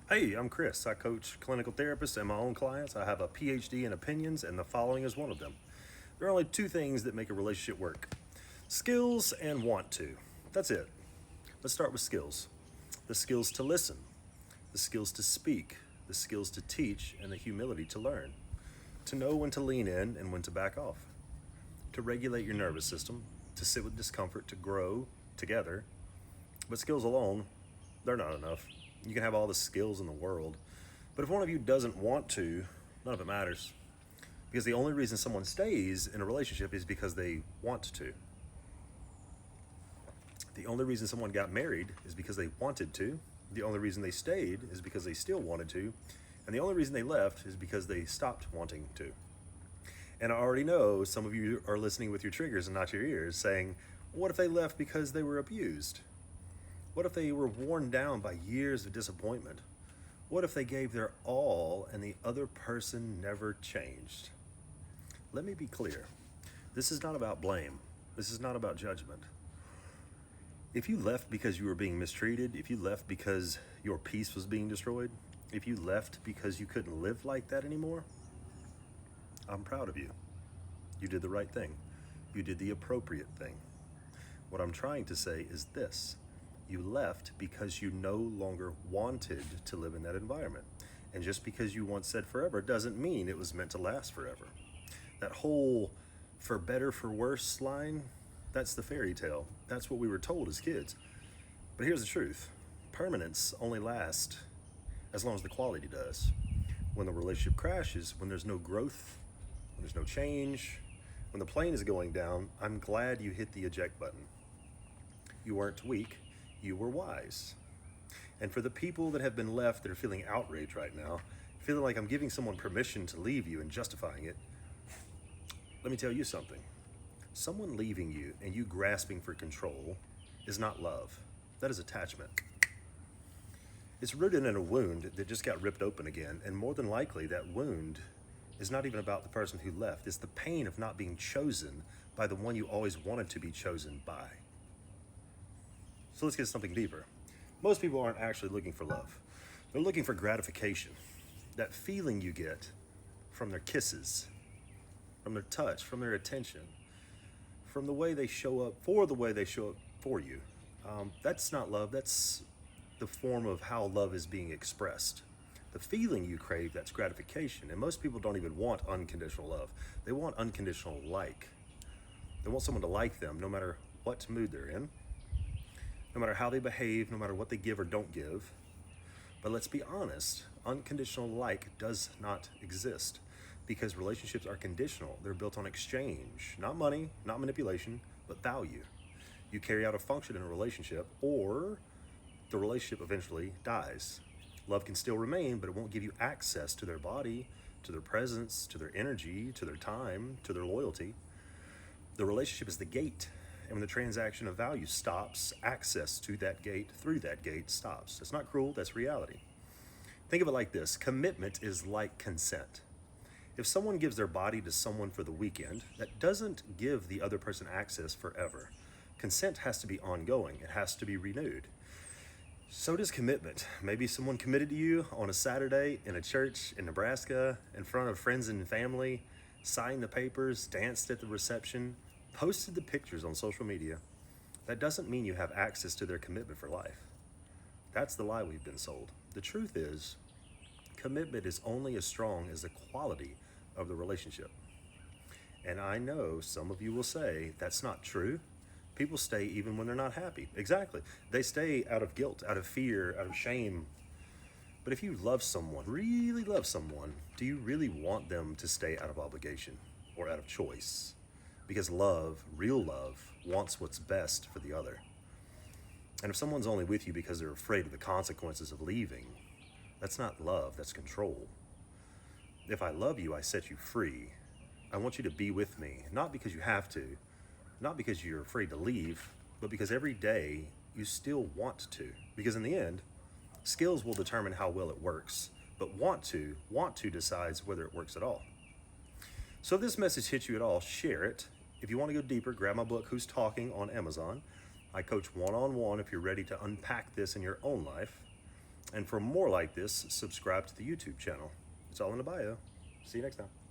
Hey, I'm Chris. I coach clinical therapists and my own clients. I have a PhD in opinions, and the following is one of them. There are only two things that make a relationship work: skills and want to. That's it. Let's start with skills: the skills to listen, the skills to speak, the skills to teach, and the humility to learn, to know when to lean in and when to back off, to regulate your nervous system, to sit with discomfort, to grow together. But skills alone, they're not enough. You can have all the skills in the world, but if one of you doesn't want to, none of it matters. Because the only reason someone stays in a relationship is because they want to. The only reason someone got married is because they wanted to. The only reason they stayed is because they still wanted to. And the only reason they left is because they stopped wanting to. And I already know some of you are listening with your triggers and not your ears, saying, what if they left because they were abused? What if they were worn down by years of disappointment? What if they gave their all and the other person never changed? Let me be clear. This is not about blame. This is not about judgment. If you left because you were being mistreated, if you left because your peace was being destroyed, if you left because you couldn't live like that anymore, I'm proud of you. You did the right thing. You did the appropriate thing. What I'm trying to say is this: you left because you no longer wanted to live in that environment. And just because you once said forever doesn't mean it was meant to last forever. That whole for better, for worse line, that's the fairy tale. That's what we were told as kids. But here's the truth: permanence only lasts as long as the quality does. When the relationship crashes, when there's no growth, when there's no change, when the plane is going down, I'm glad you hit the eject button. You weren't weak, you were wise. And for the people that have been left that are feeling outraged right now, feeling like I'm giving someone permission to leave you and justifying it, let me tell you something. Someone leaving you and you grasping for control is not love. That is attachment. It's rooted in a wound that just got ripped open again, and more than likely that wound is not even about the person who left. It's the pain of not being chosen by the one you always wanted to be chosen by. So let's get something deeper. Most people aren't actually looking for love. They're looking for gratification. That feeling you get from their kisses, from their touch, from their attention, from the way they show up for you. That's not love. That's the form of how love is being expressed. The feeling you crave, that's gratification. And most people don't even want unconditional love. They want unconditional like. They want someone to like them no matter what mood they're in, no matter how they behave, no matter what they give or don't give. But let's be honest, unconditional like does not exist, because relationships are conditional. They're built on exchange, not money, not manipulation, but value. You carry out a function in a relationship, or the relationship eventually dies. Love can still remain, but it won't give you access to their body, to their presence, to their energy, to their time, to their loyalty. The relationship is the gate. And when the transaction of value stops, access to that gate, through that gate, stops. It's not cruel, that's reality. Think of it like this: commitment is like consent. If someone gives their body to someone for the weekend, that doesn't give the other person access forever. Consent has to be ongoing, it has to be renewed. So does commitment. Maybe someone committed to you on a Saturday in a church in Nebraska, in front of friends and family, signed the papers, danced at the reception, posted the pictures on social media. That doesn't mean you have access to their commitment for life. That's the lie we've been sold. The truth is, commitment is only as strong as the quality of the relationship. And I know some of you will say, that's not true. People stay even when they're not happy. Exactly. They stay out of guilt, out of fear, out of shame. But if you love someone, really love someone, do you really want them to stay out of obligation or out of choice? Because love, real love, wants what's best for the other. And if someone's only with you because they're afraid of the consequences of leaving, that's not love, that's control. If I love you, I set you free. I want you to be with me, not because you have to, not because you're afraid to leave, but because every day you still want to. Because in the end, skills will determine how well it works, but want to decides whether it works at all. So if this message hits you at all, share it. If you want to go deeper, grab my book, Who's Talking, on Amazon. I coach one-on-one if you're ready to unpack this in your own life. And for more like this, subscribe to the YouTube channel. It's all in the bio. See you next time.